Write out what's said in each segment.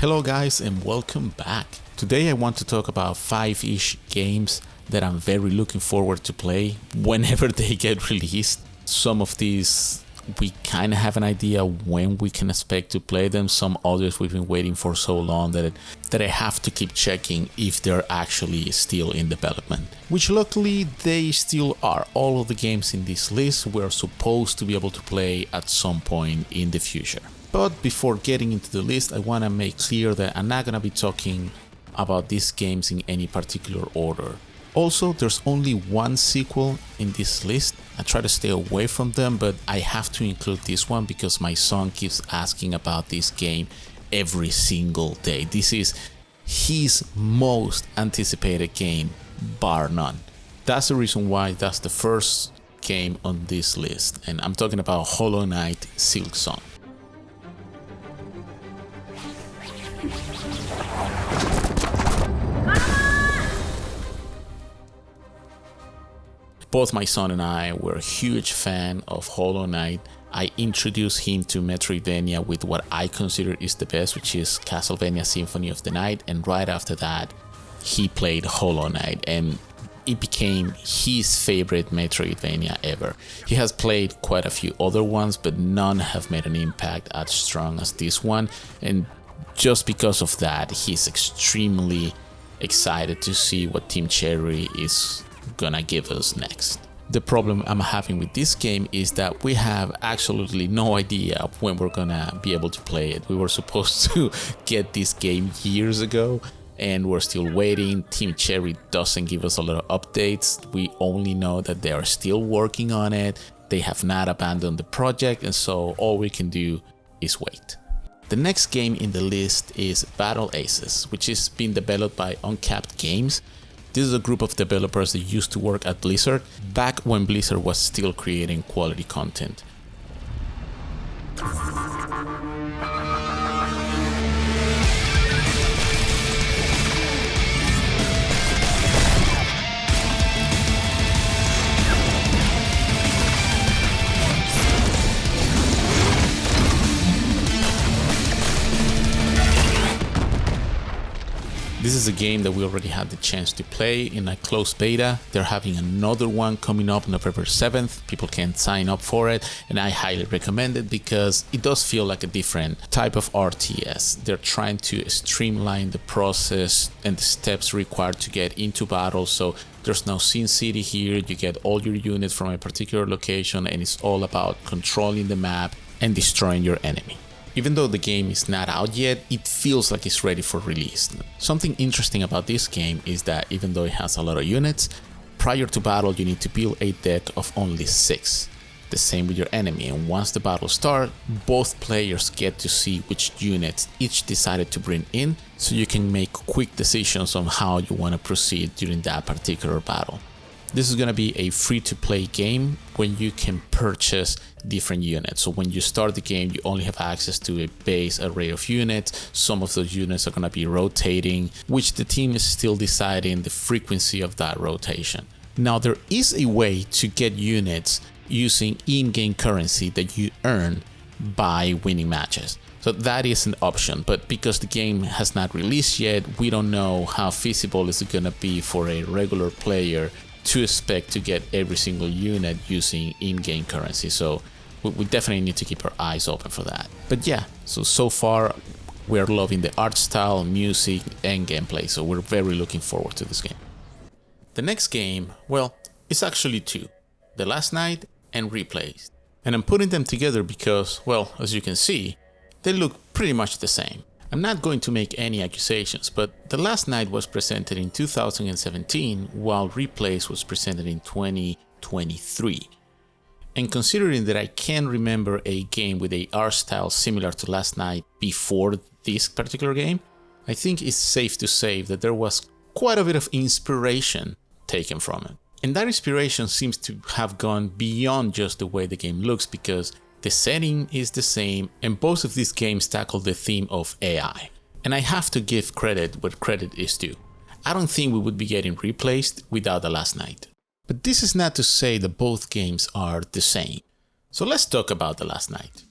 Hello guys and welcome back. Today I want to talk about 5-ish games that I'm very looking forward to play whenever they get released. Some of these we kind of have an idea when we can expect to play them. Some others we've been waiting for so long that I have to keep checking if they're actually still in development. Which luckily they still are. All of the games in this list we're supposed to be able to play at some point in the future. But before getting into the list, I want to make clear that I'm not going to be talking about these games in any particular order. Also, there's only one sequel in this list. I try to stay away from them, but I have to include this one because my son keeps asking about this game every single day. This is his most anticipated game, bar none. That's the reason why that's the first game on this list, and I'm talking about Hollow Knight Silksong. Both my son and I were a huge fan of Hollow Knight. I introduced him to Metroidvania with what I consider is the best, which is Castlevania Symphony of the Night, and right after that he played Hollow Knight and it became his favorite Metroidvania ever. He has played quite a few other ones, but none have made an impact as strong as this one, and just because of that he's extremely excited to see what Team Cherry is gonna give us next. The problem I'm having with this game is that we have absolutely no idea of when we're gonna be able to play it. We were supposed to get this game years ago and we're still waiting. Team Cherry doesn't give us a lot of updates. We only know that they are still working on it. They have not abandoned the project, and so all we can do is wait. The next game in the list is Battle Aces, which is being developed by Uncapped Games. This is a group of developers that used to work at Blizzard back when Blizzard was still creating quality content. This is a game that we already had the chance to play in a closed beta. They're having another one coming up November 7th. People can sign up for it, and I highly recommend it because it does feel like a different type of RTS. They're trying to streamline the process and the steps required to get into battle, so there's no Sin City here. You get all your units from a particular location, and it's all about controlling the map and destroying your enemy. Even though the game is not out yet, it feels like it's ready for release. Something interesting about this game is that even though it has a lot of units, prior to battle you need to build a deck of only 6. The same with your enemy, and once the battle starts, both players get to see which units each decided to bring in, so you can make quick decisions on how you want to proceed during that particular battle. This is going to be a free-to-play game when you can purchase different units. So when you start the game, you only have access to a base array of units. Some of those units are going to be rotating, which the team is still deciding the frequency of that rotation. Now, there is a way to get units using in-game currency that you earn by winning matches. So that is an option, but because the game has not released yet, we don't know how feasible is it going to be for a regular player to expect to get every single unit using in-game currency. So we definitely need to keep our eyes open for that. But yeah, so far we're loving the art style, music, and gameplay, so we're very looking forward to this game. The next game, well, it's actually two: The Last Night and Replays. And I'm putting them together because, well, as you can see, they look pretty much the same. I'm not going to make any accusations, but The Last Night was presented in 2017 while Replays was presented in 2023. And considering that I can't remember a game with a art style similar to Last Night before this particular game, I think it's safe to say that there was quite a bit of inspiration taken from it. And that inspiration seems to have gone beyond just the way the game looks, because the setting is the same, and both of these games tackle the theme of AI. And I have to give credit where credit is due. I don't think we would be getting Replaced without The Last Night. But this is not to say that both games are the same. So let's talk about The Last Night.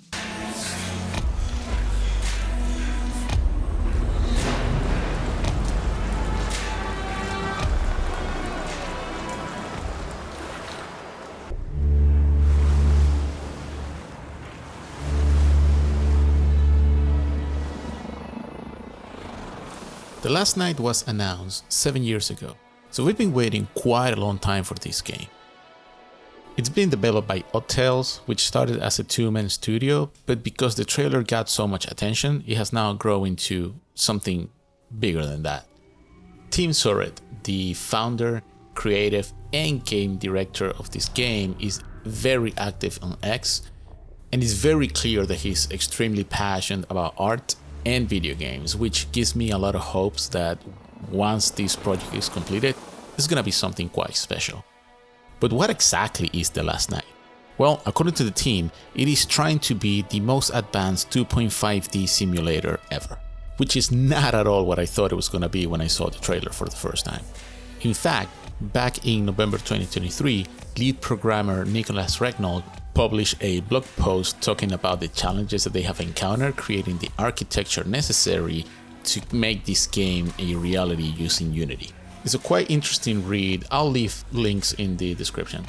The Last Night was announced 7 years ago, so we've been waiting quite a long time for this game. It's been developed by Odd Tales, which started as a two-man studio, but because the trailer got so much attention, it has now grown into something bigger than that. Tim Surratt, the founder, creative, and game director of this game, is very active on X, and it's very clear that he's extremely passionate about art and video games, which gives me a lot of hopes that once this project is completed, it's gonna be something quite special. But what exactly is The Last Night? Well, according to the team, it is trying to be the most advanced 2.5D simulator ever, which is not at all what I thought it was gonna be when I saw the trailer for the first time. In fact, back in November 2023, lead programmer Nicholas Regnald published a blog post talking about the challenges that they have encountered creating the architecture necessary to make this game a reality using Unity. It's a quite interesting read. I'll leave links in the description.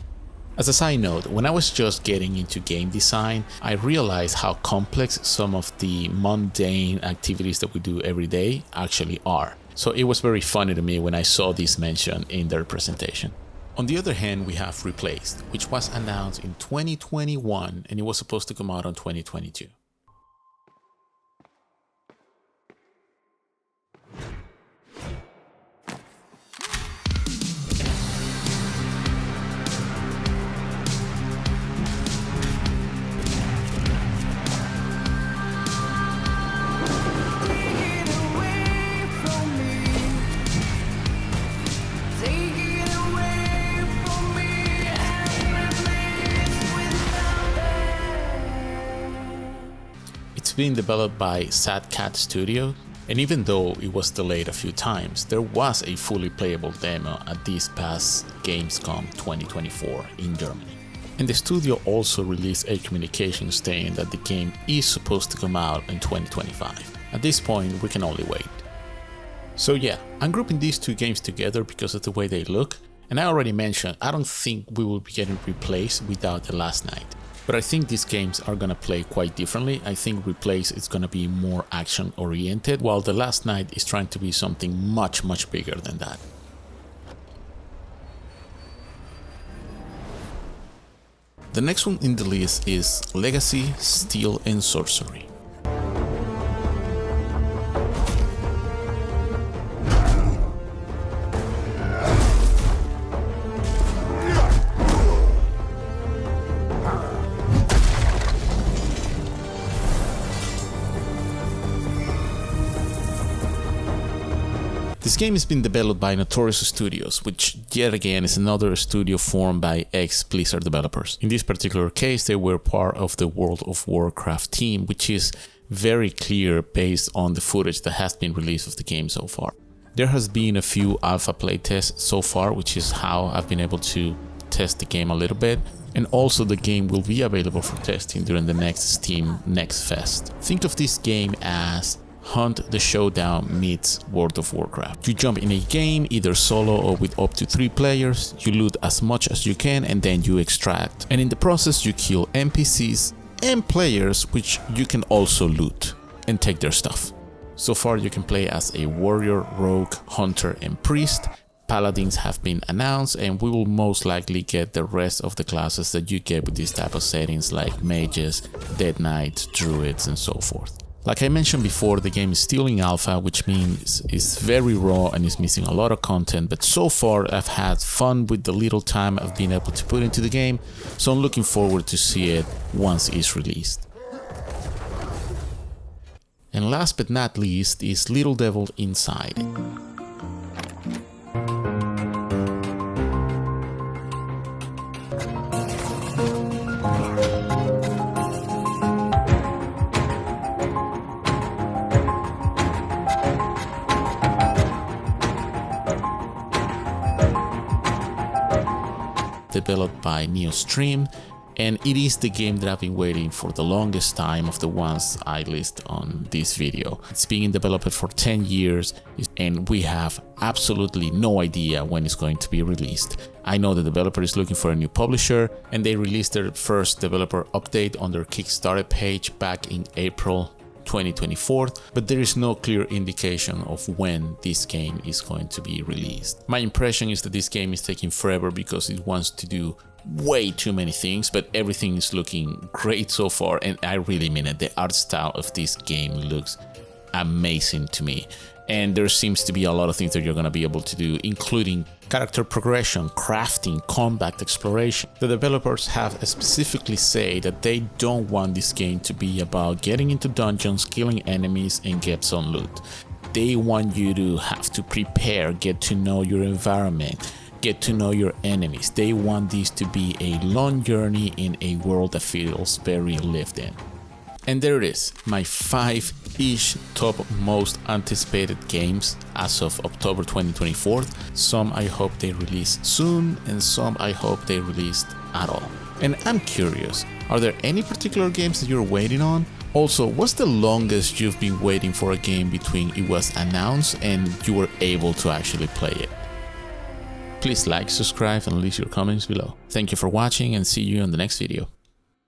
As a side note, when I was just getting into game design, I realized how complex some of the mundane activities that we do every day actually are. So it was very funny to me when I saw this mentioned in their presentation. On the other hand, we have Replaced, which was announced in 2021 and it was supposed to come out in 2022. It's being developed by Sad Cat Studio, and even though it was delayed a few times, there was a fully playable demo at this past Gamescom 2024 in Germany. And the studio also released a communication stating that the game is supposed to come out in 2025. At this point, we can only wait. So yeah, I'm grouping these two games together because of the way they look, and I already mentioned I don't think we will be getting Replaced without The Last Night. But I think these games are gonna play quite differently. I think Replace is gonna be more action oriented, while The Last Night is trying to be something much bigger than that. The next one in the list is Legacy, Steel and Sorcery. This game has been developed by Notorious Studios, which yet again is another studio formed by ex-Blizzard developers. In this particular case, they were part of the World of Warcraft team, which is very clear based on the footage that has been released of the game so far. There has been a few alpha playtests so far, which is how I've been able to test the game a little bit. And also the game will be available for testing during the next Steam Next Fest. Think of this game as Hunt the Showdown meets World of Warcraft. You jump in a game, either solo or with up to 3 players, you loot as much as you can and then you extract. And in the process you kill NPCs and players, which you can also loot and take their stuff. So far you can play as a warrior, rogue, hunter and priest. Paladins have been announced, and we will most likely get the rest of the classes that you get with these type of settings like mages, dead knights, druids and so forth. Like I mentioned before, the game is still in alpha, which means it's very raw and is missing a lot of content, but so far I've had fun with the little time I've been able to put into the game, so I'm looking forward to see it once it's released. And last but not least is Little Devil Inside. Developed by Neostream, and it is the game that I've been waiting for the longest time of the ones I list on this video. It's being developed for 10 years and we have absolutely no idea when it's going to be released. I know the developer is looking for a new publisher, and they released their first developer update on their Kickstarter page back in April 2024, but there is no clear indication of when this game is going to be released. My impression is that this game is taking forever because it wants to do way too many things, but everything is looking great so far, and I really mean it. The art style of this game looks amazing to me, and there seems to be a lot of things that you're going to be able to do, including character progression, crafting, combat, exploration. The developers have specifically said that they don't want this game to be about getting into dungeons, killing enemies, and get some loot. They want you to have to prepare, get to know your environment, get to know your enemies. They want this to be a long journey in a world that feels very lived in. And there it is, my 5-ish top most anticipated games as of October 2024. Some I hope they release soon, and some I hope they released at all. And I'm curious, are there any particular games that you're waiting on? Also, what's the longest you've been waiting for a game between it was announced and you were able to actually play it? Please like, subscribe, and leave your comments below. Thank you for watching, and see you on the next video.